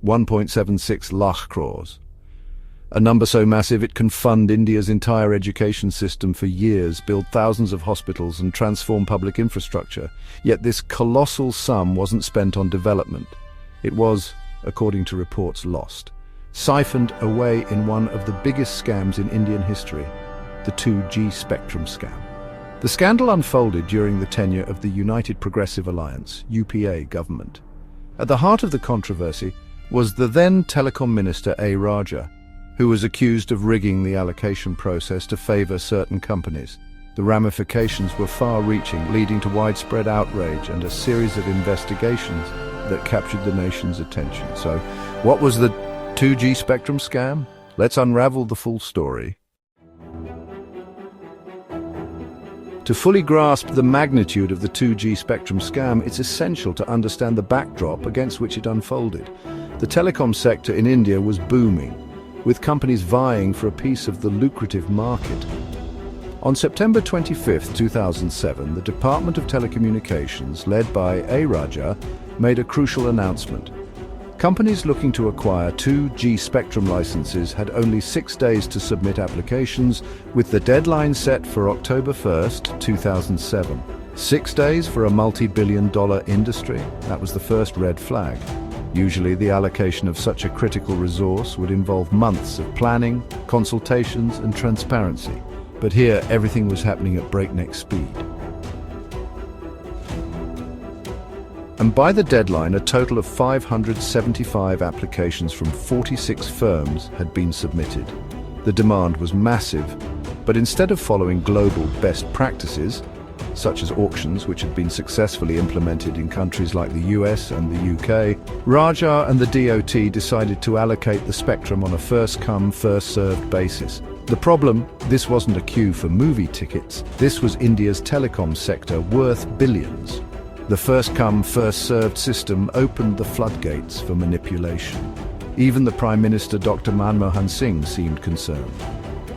1.76 lakh crores. A number so massive it can fund India's entire education system for years, build thousands of hospitals and transform public infrastructure. Yet this colossal sum wasn't spent on development. It was, according to reports, lost, siphoned away in one of the biggest scams in Indian history, the 2G spectrum scam. The scandal unfolded during the tenure of the United Progressive Alliance, UPA, government. At the heart of the controversy was the then telecom minister A. Raja, who was accused of rigging the allocation process to favor certain companies. The ramifications were far-reaching, leading to widespread outrage and a series of investigations that captured the nation's attention. So, what was the 2G spectrum scam? Let's unravel the full story. To fully grasp the magnitude of the 2G spectrum scam, it's essential to understand the backdrop against which it unfolded. The telecom sector in India was booming, with companies vying for a piece of the lucrative market. On September 25, 2007, the Department of Telecommunications, led by A. Raja, made a crucial announcement. Companies looking to acquire 2G spectrum licenses had only 6 days to submit applications, with the deadline set for October 1, 2007. 6 days for a multi-billion-dollar industry? That was the first red flag. Usually, the allocation of such a critical resource would involve months of planning, consultations, and transparency. But here, everything was happening at breakneck speed. And by the deadline, a total of 575 applications from 46 firms had been submitted. The demand was massive, but instead of following global best practices, such as auctions which had been successfully implemented in countries like the US and the UK, Raja and the DOT decided to allocate the spectrum on a first-come, first-served basis. The problem, this wasn't a queue for movie tickets. This was India's telecom sector, worth billions. The first-come, first-served system opened the floodgates for manipulation. Even the Prime Minister Dr. Manmohan Singh seemed concerned.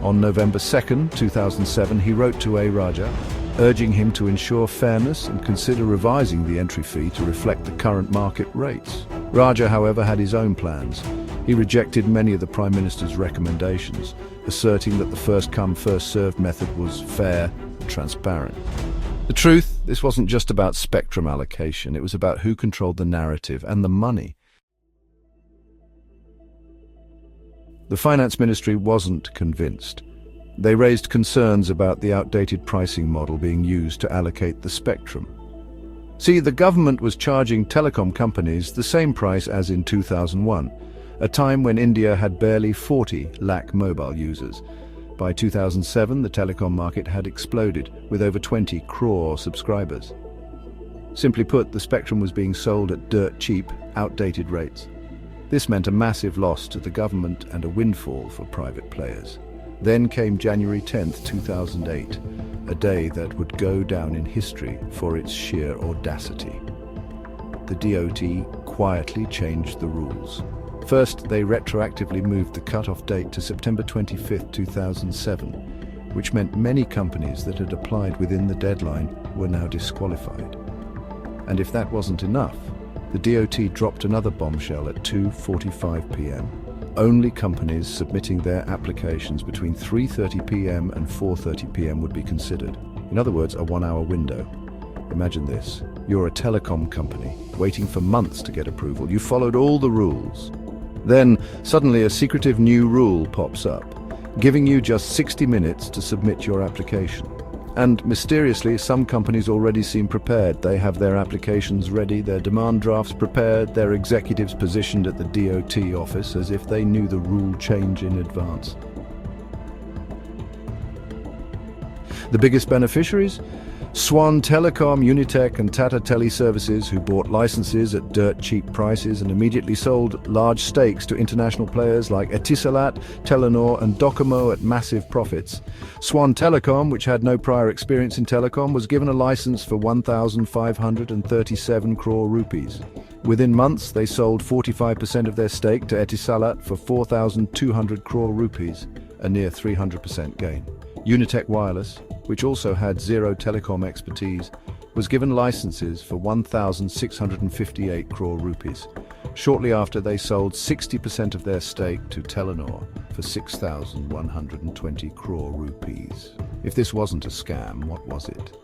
On November 2, 2007, he wrote to A. Raja, urging him to ensure fairness and consider revising the entry fee to reflect the current market rates. Raja, however, had his own plans. He rejected many of the Prime Minister's recommendations, asserting that the first-come, first-served method was fair and transparent. The truth, this wasn't just about spectrum allocation, it was about who controlled the narrative and the money. The Finance Ministry wasn't convinced. They raised concerns about the outdated pricing model being used to allocate the spectrum. See, the government was charging telecom companies the same price as in 2001, a time when India had barely 40 lakh mobile users. By 2007, the telecom market had exploded, with over 20 crore subscribers. Simply put, the spectrum was being sold at dirt cheap, outdated rates. This meant a massive loss to the government and a windfall for private players. Then came January 10, 2008, a day that would go down in history for its sheer audacity. The DOT quietly changed the rules. First, they retroactively moved the cut-off date to September 25, 2007, which meant many companies that had applied within the deadline were now disqualified. And if that wasn't enough, the DOT dropped another bombshell at 2:45 p.m. Only companies submitting their applications between 3:30 p.m. and 4:30 p.m. would be considered. In other words, a 1-hour window. Imagine this. You're a telecom company, waiting for months to get approval. You followed all the rules. Then, suddenly a secretive new rule pops up, giving you just 60 minutes to submit your application. And mysteriously, some companies already seem prepared. They have their applications ready, their demand drafts prepared, their executives positioned at the DOT office as if they knew the rule change in advance. The biggest beneficiaries? Swan Telecom, Unitech and Tata Teleservices, who bought licenses at dirt-cheap prices and immediately sold large stakes to international players like Etisalat, Telenor and Docomo at massive profits. Swan Telecom, which had no prior experience in telecom, was given a license for 1,537 crore rupees. Within months, they sold 45% of their stake to Etisalat for 4,200 crore rupees, a near 300% gain. Unitech Wireless, which also had zero telecom expertise, was given licenses for 1,658 crore rupees. Shortly after, they sold 60% of their stake to Telenor for 6,120 crore rupees. If this wasn't a scam, what was it?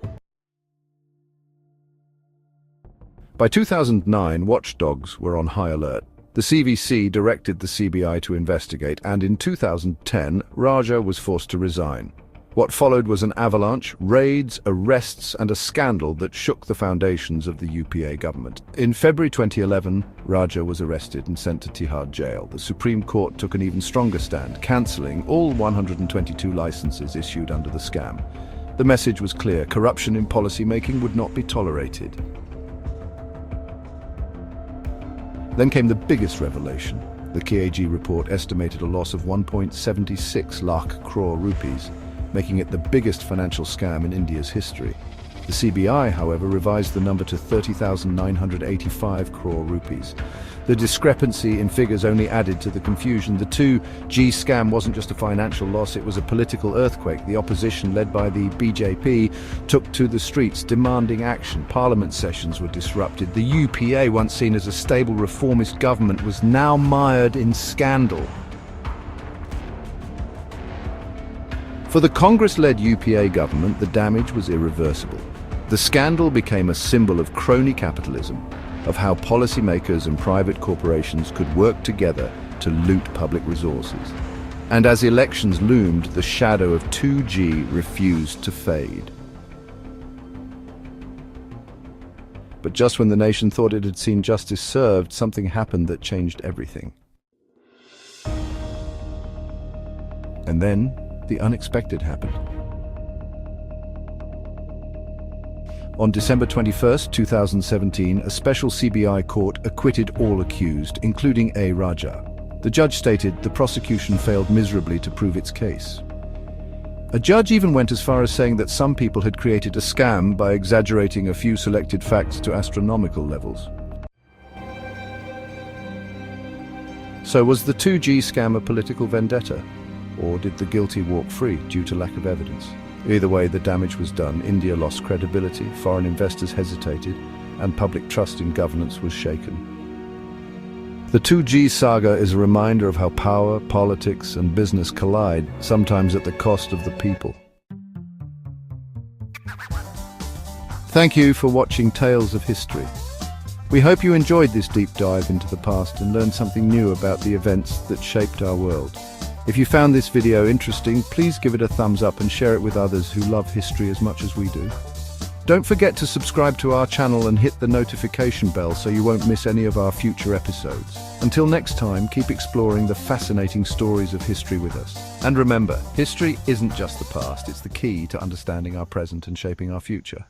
By 2009, watchdogs were on high alert. The CVC directed the CBI to investigate, and in 2010, Raja was forced to resign. What followed was an avalanche, raids, arrests, and a scandal that shook the foundations of the UPA government. In February 2011, Raja was arrested and sent to Tihar jail. The Supreme Court took an even stronger stand, cancelling all 122 licenses issued under the scam. The message was clear: corruption in policy-making would not be tolerated. Then came the biggest revelation. The KAG report estimated a loss of 1.76 lakh crore rupees, making it the biggest financial scam in India's history. The CBI, however, revised the number to 30,985 crore rupees. The discrepancy in figures only added to the confusion. The 2G scam wasn't just a financial loss, it was a political earthquake. The opposition, led by the BJP, took to the streets demanding action. Parliament sessions were disrupted. The UPA, once seen as a stable reformist government, was now mired in scandal. For the Congress-led UPA government, the damage was irreversible. The scandal became a symbol of crony capitalism, of how policymakers and private corporations could work together to loot public resources. And as elections loomed, the shadow of 2G refused to fade. But just when the nation thought it had seen justice served, something happened that changed everything. And then, the unexpected happened. On December 21, 2017, a special CBI court acquitted all accused, including A. Raja. The judge stated the prosecution failed miserably to prove its case. A judge even went as far as saying that some people had created a scam by exaggerating a few selected facts to astronomical levels. So was the 2G scam a political vendetta? Or did the guilty walk free due to lack of evidence? Either way, the damage was done. India lost credibility, foreign investors hesitated, and public trust in governance was shaken. The 2G saga is a reminder of how power, politics, and business collide, sometimes at the cost of the people. Thank you for watching Tales of History. We hope you enjoyed this deep dive into the past and learned something new about the events that shaped our world. If you found this video interesting, please give it a thumbs up and share it with others who love history as much as we do. Don't forget to subscribe to our channel and hit the notification bell so you won't miss any of our future episodes. Until next time, keep exploring the fascinating stories of history with us. And remember, history isn't just the past, it's the key to understanding our present and shaping our future.